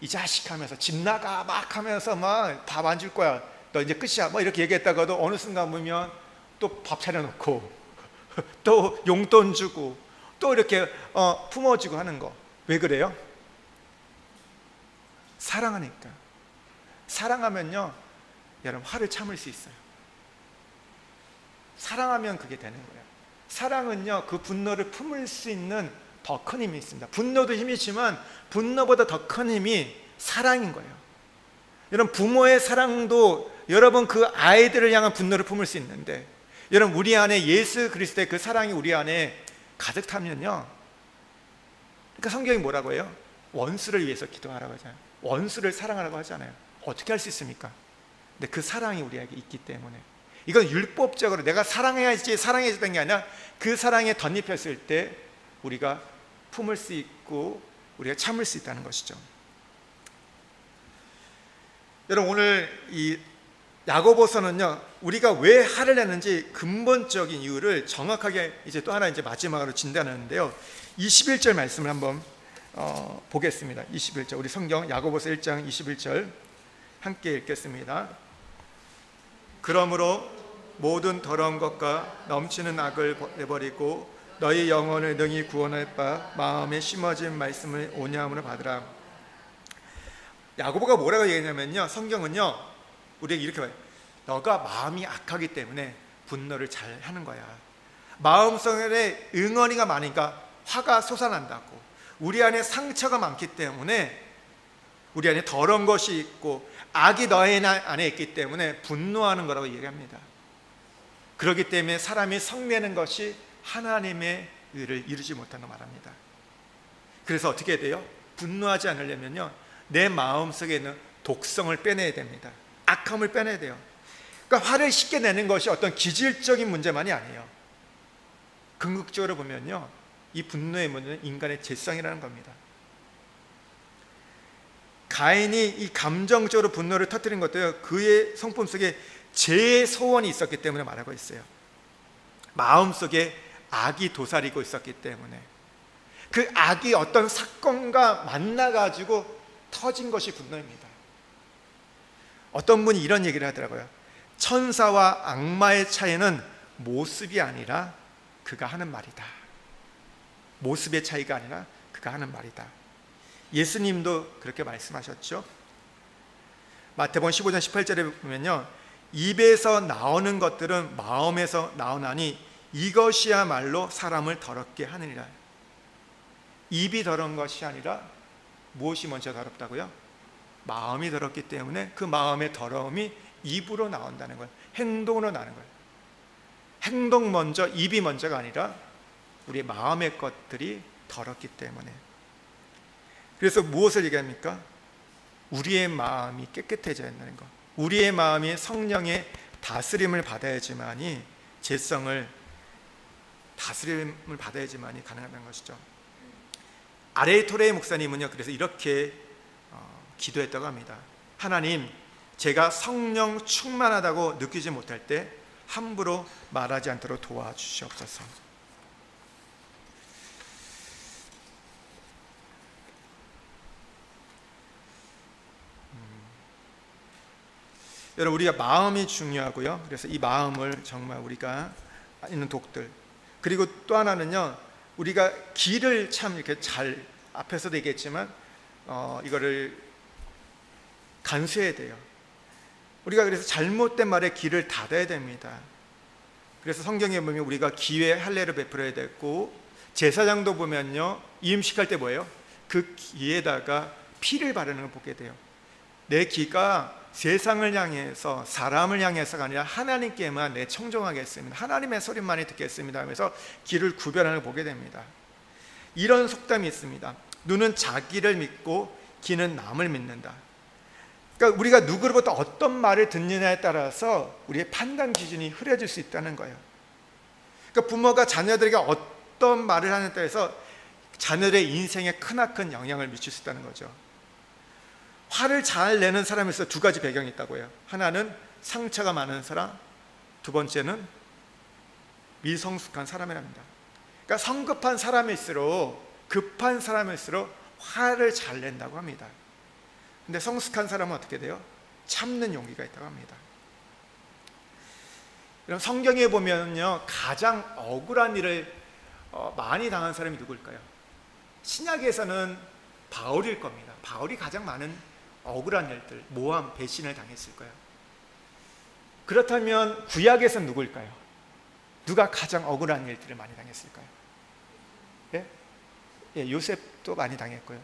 이 자식 하면서 집 나가 막 하면서 막 밥 안 줄 거야, 너 이제 끝이야, 뭐 이렇게 얘기했다가도 어느 순간 보면 또 밥 차려놓고 또 용돈 주고 또 이렇게 품어주고 하는 거. 왜 그래요? 사랑하니까. 사랑하면요, 여러분 화를 참을 수 있어요. 사랑하면 그게 되는 거예요. 사랑은요, 그 분노를 품을 수 있는 더 큰 힘이 있습니다. 분노도 힘이지만 분노보다 더 큰 힘이 사랑인 거예요. 여러분, 부모의 사랑도 여러분 그 아이들을 향한 분노를 품을 수 있는데, 여러분 우리 안에 예수 그리스도의 그 사랑이 우리 안에 가득 타면요, 그러니까 성경이 뭐라고 해요? 원수를 위해서 기도하라고 하잖아요. 원수를 사랑하라고 하잖아요. 어떻게 할 수 있습니까? 근데 그 사랑이 우리에게 있기 때문에, 이건 율법적으로 내가 사랑해야지 사랑해야지는 게 아니라 그 사랑에 덧입혔을 때 우리가 품을 수 있고 우리가 참을 수 있다는 것이죠. 여러분, 오늘 이 야고보서는요, 우리가 왜 화를 내는지 근본적인 이유를 정확하게 이제 또 하나 이제 마지막으로 진단하는데요. 21절 말씀을 한번 보겠습니다. 21절, 우리 성경 야고보서 1장 21절 함께 읽겠습니다. 그러므로 모든 더러운 것과 넘치는 악을 내버리고 너희 영혼을 능히 구원할 바 마음에 심어진 말씀을 온유함으로 받으라. 야고보가 뭐라고 얘기하냐면요, 성경은요 우리에게 이렇게 봐요. 너가 마음이 악하기 때문에 분노를 잘 하는 거야. 마음속에 응어리가 많으니까 화가 솟아난다고. 우리 안에 상처가 많기 때문에, 우리 안에 더러운 것이 있고 악이 너희 안에 있기 때문에 분노하는 거라고 얘기합니다. 그렇기 때문에 사람이 성내는 것이 하나님의 의를 이루지 못한다고 말합니다. 그래서 어떻게 돼요? 분노하지 않으려면요, 내 마음속에 있는 독성을 빼내야 됩니다. 악함을 빼내야 돼요. 그러니까 화를 쉽게 내는 것이 어떤 기질적인 문제만이 아니에요. 궁극적으로 보면요, 이 분노의 문제는 인간의 죄성이라는 겁니다. 가인이 이 감정적으로 분노를 터뜨린 것도요, 그의 성품 속에 죄의 소원이 있었기 때문에 말하고 있어요. 마음속에 악이 도사리고 있었기 때문에, 그 악이 어떤 사건과 만나가지고 터진 것이 분노입니다. 어떤 분이 이런 얘기를 하더라고요. 천사와 악마의 차이는 모습이 아니라 그가 하는 말이다. 모습의 차이가 아니라 그가 하는 말이다. 예수님도 그렇게 말씀하셨죠. 마태복음 15장 18절에 보면요, 입에서 나오는 것들은 마음에서 나오나니 이것이야말로 사람을 더럽게 하느니라. 입이 더러운 것이 아니라 무엇이 먼저 더럽다고요? 마음이 더럽기 때문에 그 마음의 더러움이 입으로 나온다는 거예요. 행동으로 나는 거예요. 행동 먼저, 입이 먼저가 아니라 우리 마음의 것들이 더럽기 때문에. 그래서 무엇을 얘기합니까? 우리의 마음이 깨끗해져야 한다는 것. 우리의 마음이 성령의 다스림을 받아야지만이, 죄성을 다스림을 받아야지만이 가능하다는 것이죠. 아레이 토레이 목사님은요, 그래서 이렇게 기도했다고 합니다. 하나님, 제가 성령 충만하다고 느끼지 못할 때 함부로 말하지 않도록 도와주시옵소서. 여러분, 우리가 마음이 중요하고요. 그래서 이 마음을 정말 우리가 있는 독들, 그리고 또 하나는요, 우리가 길을 참 이렇게 잘, 앞에서도 얘기했지만 이거를 간수해야 돼요. 우리가 그래서 잘못된 말에 귀를 닫아야 됩니다. 그래서 성경에 보면 우리가 귀에 할례를 베풀어야 되고, 제사장도 보면요, 이음식할 때 뭐예요? 그 귀에다가 피를 바르는 걸 보게 돼요. 내 귀가 세상을 향해서, 사람을 향해서가 아니라 하나님께만 내 청종하겠습니다, 하나님의 소리만이 듣겠습니다 하면서 귀를 구별하는 걸 보게 됩니다. 이런 속담이 있습니다. 눈은 자기를 믿고 귀는 남을 믿는다. 그러니까 우리가 누구로부터 어떤 말을 듣느냐에 따라서 우리의 판단 기준이 흐려질 수 있다는 거예요. 그러니까 부모가 자녀들에게 어떤 말을 하느냐에 따라서 자녀들의 인생에 크나큰 영향을 미칠 수 있다는 거죠. 화를 잘 내는 사람에서 두 가지 배경이 있다고 해요. 하나는 상처가 많은 사람, 두 번째는 미성숙한 사람이랍니다. 그러니까 성급한 사람일수록, 급한 사람일수록 화를 잘 낸다고 합니다. 근데 성숙한 사람은 어떻게 돼요? 참는 용기가 있다고 합니다. 여러분, 성경에 보면요, 가장 억울한 일을 많이 당한 사람이 누구일까요? 신약에서는 바울일 겁니다. 바울이 가장 많은 억울한 일들, 모함, 배신을 당했을까요? 그렇다면 구약에서 누구일까요? 누가 가장 억울한 일들을 많이 당했을까요? 예? 예, 요셉도 많이 당했고요.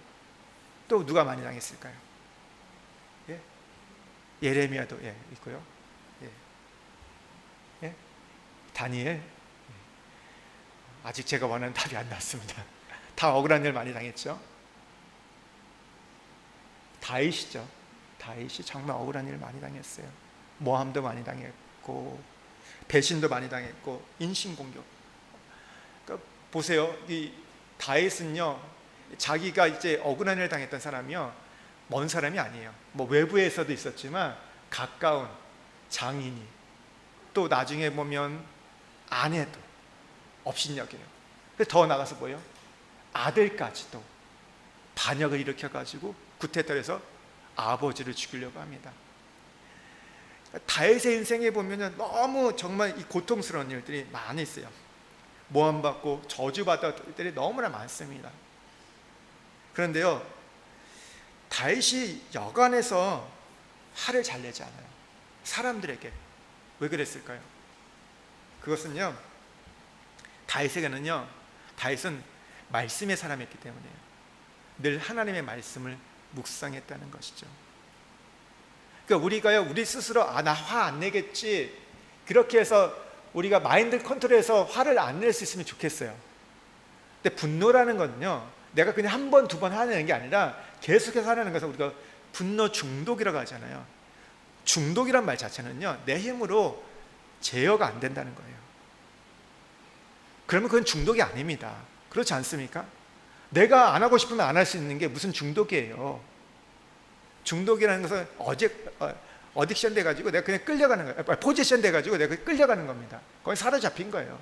또 누가 많이 당했을까요? 예? 예레미야도 있고요. 예. 예? 다니엘. 예. 아직 제가 원하는 답이 안 나왔습니다. 다 억울한 일 많이 당했죠. 다윗이죠. 다윗이 정말 억울한 일 많이 당했어요. 모함도 많이 당했고 배신도 많이 당했고 인신공격. 그러니까 보세요. 이 다윗은요, 자기가 이제 억울한 일을 당했던 사람이요, 먼 사람이 아니에요. 뭐 외부에서도 있었지만 가까운 장인이, 또 나중에 보면 아내도 업신여겨요. 더 나가서 뭐예요? 아들까지도 반역을 일으켜가지고 구태타를 해서 아버지를 죽이려고 합니다. 다윗의 인생에 보면 너무 정말 이 고통스러운 일들이 많이 있어요. 모함받고 저주받았던 일들이 너무나 많습니다. 그런데요, 다윗이 여간해서 화를 잘 내지 않아요. 사람들에게. 왜 그랬을까요? 그것은요, 다윗은 말씀의 사람이었기 때문에요. 늘 하나님의 말씀을 묵상했다는 것이죠. 그러니까 우리가요, 우리 스스로 나 화 안 내겠지, 그렇게 해서 우리가 마인드 컨트롤해서 화를 안 낼 수 있으면 좋겠어요. 근데 분노라는 건요, 내가 그냥 한 번, 두 번 화내는 게 아니라 계속해서 화내는 것을 우리가 분노 중독이라고 하잖아요. 중독이란 말 자체는요, 내 힘으로 제어가 안 된다는 거예요. 그러면 그건 중독이 아닙니다. 그렇지 않습니까? 내가 안 하고 싶으면 안 할 수 있는 게 무슨 중독이에요. 중독이라는 것은 어딕션 돼가지고 내가 그냥 끌려가는 거예요. 포지션 돼가지고 내가 끌려가는 겁니다. 거기 사로잡힌 거예요.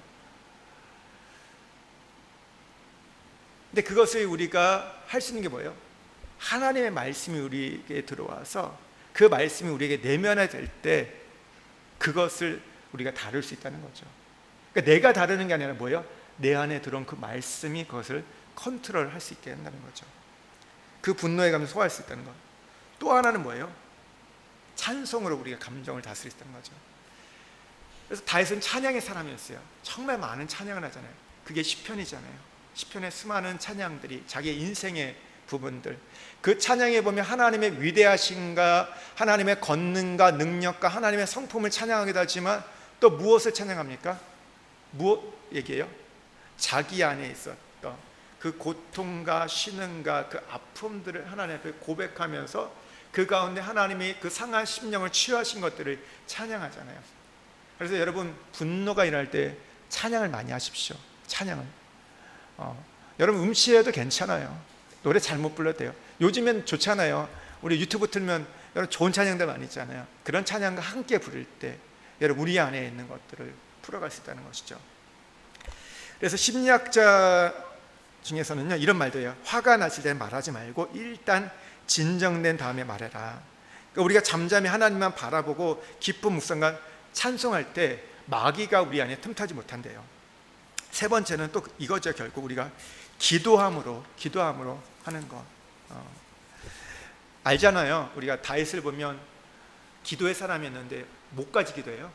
근데 그것을 우리가 할 수 있는 게 뭐예요? 하나님의 말씀이 우리에게 들어와서 그 말씀이 우리에게 내면화될 때 그것을 우리가 다룰 수 있다는 거죠. 그러니까 내가 다루는 게 아니라 뭐예요? 내 안에 들어온 그 말씀이 그것을 컨트롤할 수 있게 한다는 거죠. 그 분노의 감정을 소화할 수 있다는 것. 또 하나는 뭐예요? 찬송으로 우리가 감정을 다스릴 수 있다는 거죠. 그래서 다윗은 찬양의 사람이었어요. 정말 많은 찬양을 하잖아요. 그게 시편이잖아요. 시편의 수많은 찬양들이 자기의 인생의 부분들, 그 찬양에 보면 하나님의 위대하심과 하나님의 권능과 능력과 하나님의 성품을 찬양하기도 하지만 또 무엇을 찬양합니까? 무엇 얘기해요? 자기 안에 있었던 그 고통과 신음과 그 아픔들을 하나님 앞에 고백하면서 그 가운데 하나님이 그 상한 심령을 치유하신 것들을 찬양하잖아요. 그래서 여러분, 분노가 일어날 때 찬양을 많이 하십시오. 찬양을. 여러분, 음치해도 괜찮아요. 노래 잘못 불러도 돼요. 요즘엔 좋잖아요. 우리 유튜브 틀면 여러분 좋은 찬양들 많이 있잖아요. 그런 찬양과 함께 부를 때 여러분, 우리 안에 있는 것들을 풀어갈 수 있다는 것이죠. 그래서 심리학자 중에서는요, 이런 말도 해요. 화가 나실 때 말하지 말고 일단 진정된 다음에 말해라. 그러니까 우리가 잠잠히 하나님만 바라보고 기쁜 묵상과 찬송할 때 마귀가 우리 안에 틈타지 못한대요. 세 번째는 또 이거죠. 결국 우리가 기도함으로 하는 것. 알잖아요. 우리가 다윗을 보면 기도의 사람이었는데 뭐까지 기도해요?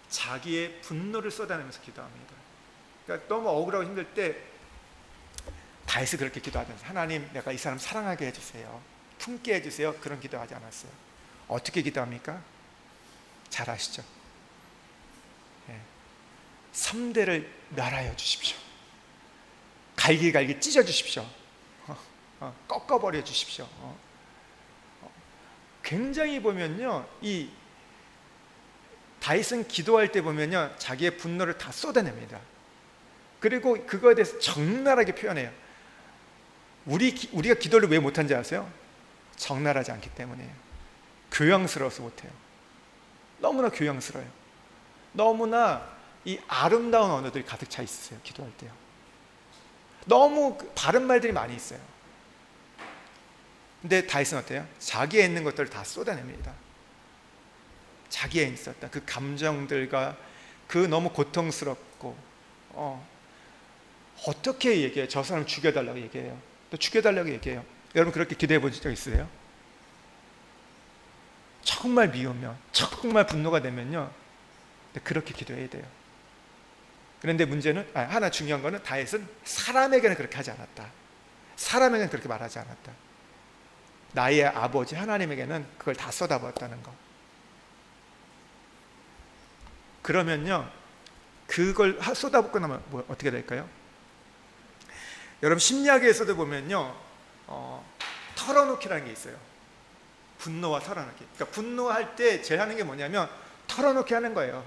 자기의 분노를 쏟아내면서 기도합니다. 그러니까 너무 억울하고 힘들 때 다윗이 그렇게 기도하면서, 하나님, 내가 이 사람 사랑하게 해주세요, 품게 해주세요, 그런 기도하지 않았어요. 어떻게 기도합니까? 잘 아시죠? 3대를 멸하여 주십시오. 갈기갈기 찢어 주십시오. 꺾어버려 주십시오. 굉장히 보면요, 이 다윗은 기도할 때 보면요, 자기의 분노를 다 쏟아냅니다. 그리고 그거에 대해서 적나라하게 표현해요. 우리가 기도를 왜 못한지 아세요? 적나라하지 않기 때문이에요. 교양스러워서 못해요. 너무나 교양스러워요. 너무나 이 아름다운 언어들이 가득 차 있으세요. 기도할 때요. 너무 바른 말들이 많이 있어요. 근데 다윗은 어때요? 자기에 있는 것들을 다 쏟아냅니다. 자기에 있었던 그 감정들과 그 너무 고통스럽고 어떻게 얘기해요? 저 사람 죽여달라고 얘기해요. 또 죽여달라고 얘기해요. 여러분 그렇게 기도해 본 적 있으세요? 정말 미우면, 정말 분노가 되면요, 그렇게 기도해야 돼요. 그런데 문제는 하나 중요한 거는 다윗은 사람에게는 그렇게 하지 않았다. 사람에게는 그렇게 말하지 않았다. 나의 아버지 하나님에게는 그걸 다 쏟아부었다는 거. 그러면요, 그걸 쏟아붓고 나면 어떻게 될까요? 여러분 심리학에서도 보면요, 털어놓기라는 게 있어요. 분노와 털어놓기. 그러니까 분노할 때 제일 하는 게 뭐냐면 털어놓기 하는 거예요.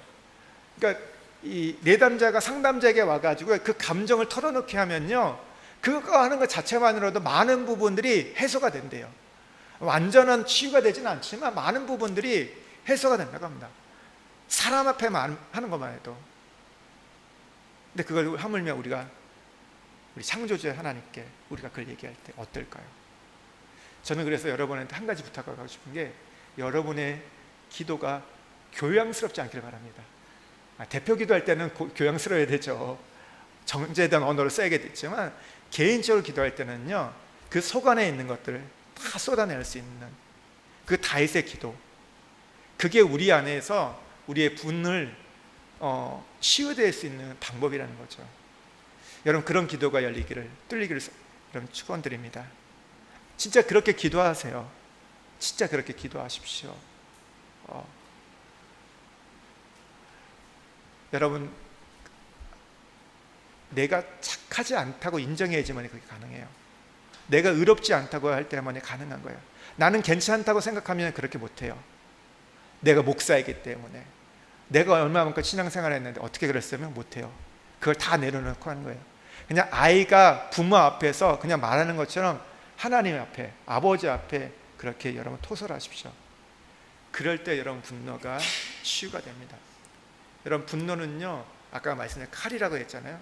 그러니까 이 내담자가 상담자에게 와가지고 그 감정을 털어놓게 하면요, 그거 하는 것 자체만으로도 많은 부분들이 해소가 된대요. 완전한 치유가 되지는 않지만 많은 부분들이 해소가 된다고 합니다. 사람 앞에 하는 것만 해도. 근데 그걸 하물며 우리 창조주의 하나님께 우리가 그걸 얘기할 때 어떨까요? 저는 그래서 여러분한테 한 가지 부탁하고 싶은 게, 여러분의 기도가 교양스럽지 않기를 바랍니다. 대표 기도할 때는 교양스러워야 되죠. 정제된 언어를 써야게 됐지만 개인적으로 기도할 때는요, 그 속 안에 있는 것들을 다 쏟아낼 수 있는 그 다윗의 기도, 그게 우리 안에서 우리의 분을 치유될 수 있는 방법이라는 거죠. 여러분 그런 기도가 뚫리기를 여러분 축원드립니다. 진짜 그렇게 기도하세요. 진짜 그렇게 기도하십시오. 여러분 내가 착하지 않다고 인정해야지만 그게 가능해요. 내가 의롭지 않다고 할 때만이 가능한 거예요. 나는 괜찮다고 생각하면 그렇게 못해요. 내가 목사이기 때문에, 내가 얼마만큼 신앙생활을 했는데 어떻게 그랬으면 못해요. 그걸 다 내려놓고 하는 거예요. 그냥 아이가 부모 앞에서 그냥 말하는 것처럼 하나님 앞에, 아버지 앞에 그렇게 여러분 토설하십시오. 그럴 때 여러분 분노가 치유가 됩니다. 여러분 분노는요, 아까 말씀드린 칼이라고 했잖아요.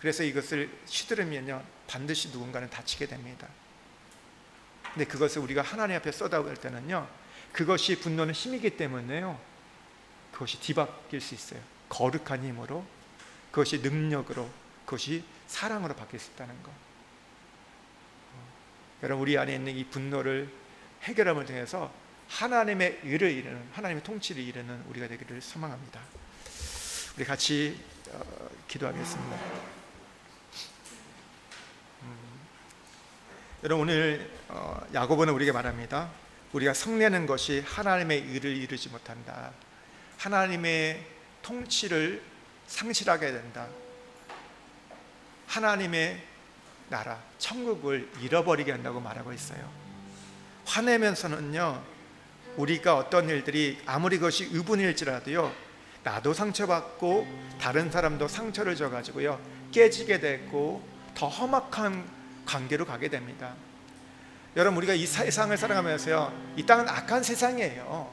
그래서 이것을 휘두르면요, 반드시 누군가는 다치게 됩니다. 근데 그것을 우리가 하나님 앞에 쏟아부을 때는요, 그것이 분노는 힘이기 때문에요, 그것이 뒤바뀔 수 있어요. 거룩한 힘으로, 그것이 능력으로, 그것이 사랑으로 바뀔 수 있다는 거. 여러분 우리 안에 있는 이 분노를 해결함을 통해서 하나님의 의를 이루는, 하나님의 통치를 이루는 우리가 되기를 소망합니다. 우리 같이 기도하겠습니다. 여러분 오늘 야고보는 우리에게 말합니다. 우리가 성내는 것이 하나님의 의를 이루지 못한다. 하나님의 통치를 상실하게 된다. 하나님의 나라, 천국을 잃어버리게 한다고 말하고 있어요. 화내면서는요, 우리가 어떤 일들이 아무리 그것이 의분일지라도요, 나도 상처받고 다른 사람도 상처를 줘가지고요, 깨지게 되고 더 험악한 관계로 가게 됩니다. 여러분 우리가 이 세상을 살아가면서요, 이 땅은 악한 세상이에요.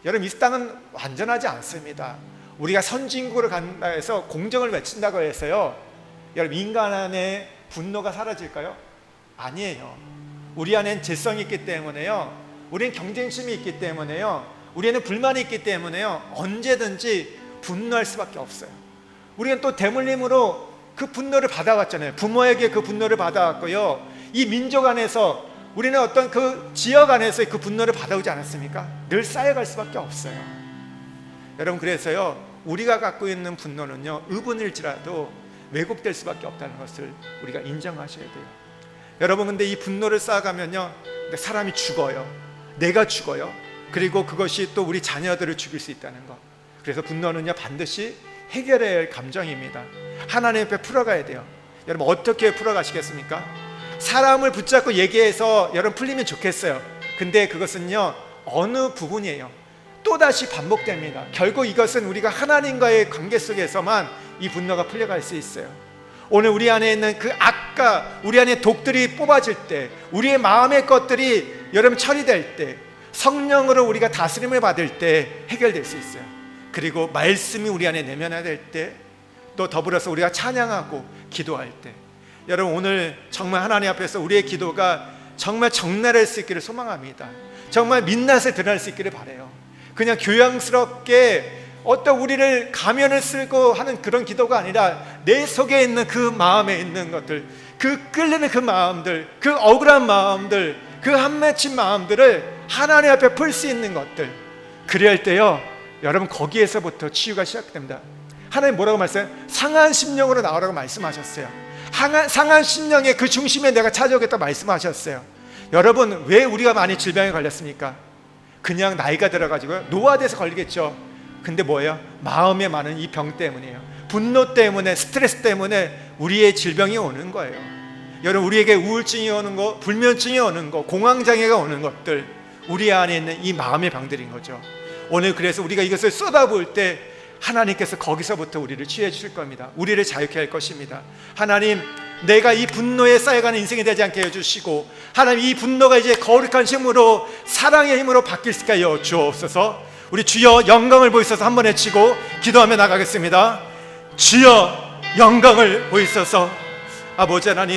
여러분 이 땅은 완전하지 않습니다. 우리가 선진국으로 간다 해서 공정을 외친다고 해서요, 여러분 인간 안에 분노가 사라질까요? 아니에요. 우리 안엔 재성이 있기 때문에요, 우리는 경쟁심이 있기 때문에요, 우리는 불만이 있기 때문에요, 언제든지 분노할 수밖에 없어요. 우리는 또 대물림으로 그 분노를 받아왔잖아요. 부모에게 그 분노를 받아왔고요, 이 민족 안에서 우리는 어떤 그 지역 안에서 그 분노를 받아오지 않았습니까? 늘 쌓여갈 수밖에 없어요. 여러분 그래서요, 우리가 갖고 있는 분노는요, 의분일지라도 왜곡될 수밖에 없다는 것을 우리가 인정하셔야 돼요. 여러분 근데 이 분노를 쌓아가면요, 사람이 죽어요. 내가 죽어요. 그리고 그것이 또 우리 자녀들을 죽일 수 있다는 것. 그래서 분노는요, 반드시 해결해야 할 감정입니다. 하나님 앞에 풀어가야 돼요. 여러분 어떻게 풀어가시겠습니까? 사람을 붙잡고 얘기해서 여러분 풀리면 좋겠어요. 근데 그것은요, 어느 부분이에요. 또다시 반복됩니다. 결국 이것은 우리가 하나님과의 관계 속에서만 이 분노가 풀려갈 수 있어요. 오늘 우리 안에 있는 그 악과 우리 안에 독들이 뽑아질 때, 우리의 마음의 것들이 여러분 처리될 때, 성령으로 우리가 다스림을 받을 때 해결될 수 있어요. 그리고 말씀이 우리 안에 내면화될 때, 또 더불어서 우리가 찬양하고 기도할 때, 여러분 오늘 정말 하나님 앞에서 우리의 기도가 정말 적나라할 수 있기를 소망합니다. 정말 민낯을 드러날 수 있기를 바라요. 그냥 교양스럽게 어떤 우리를 가면을 쓰고 하는 그런 기도가 아니라 내 속에 있는 그 마음에 있는 것들, 그 끌리는 그 마음들, 그 억울한 마음들, 그 한 맺힌 마음들을 하나님 앞에 풀 수 있는 것들, 그럴 때요 여러분 거기에서부터 치유가 시작됩니다. 하나님 뭐라고 말씀해요? 상한 심령으로 나오라고 말씀하셨어요. 상한 심령의 그 중심에 내가 찾아오겠다 말씀하셨어요. 여러분 왜 우리가 많이 질병에 걸렸습니까? 그냥 나이가 들어가지고 노화돼서 걸리겠죠. 근데 뭐예요? 마음에 많은 이 병 때문이에요. 분노 때문에, 스트레스 때문에 우리의 질병이 오는 거예요. 여러분 우리에게 우울증이 오는 거, 불면증이 오는 거, 공황장애가 오는 것들, 우리 안에 있는 이 마음의 병들인 거죠. 오늘 그래서 우리가 이것을 쏟아부을 때 하나님께서 거기서부터 우리를 치유해 주실 겁니다. 우리를 자유케 할 것입니다. 하나님, 내가 이 분노에 쌓여가는 인생이 되지 않게 해주시고, 하나님 이 분노가 이제 거룩한 힘으로, 사랑의 힘으로 바뀔 수 있게 하여 주옵소서. 우리 주여 영광을 보이소서 한번 외치고 기도하며 나가겠습니다. 주여 영광을 보이소서. 아버지 하나님,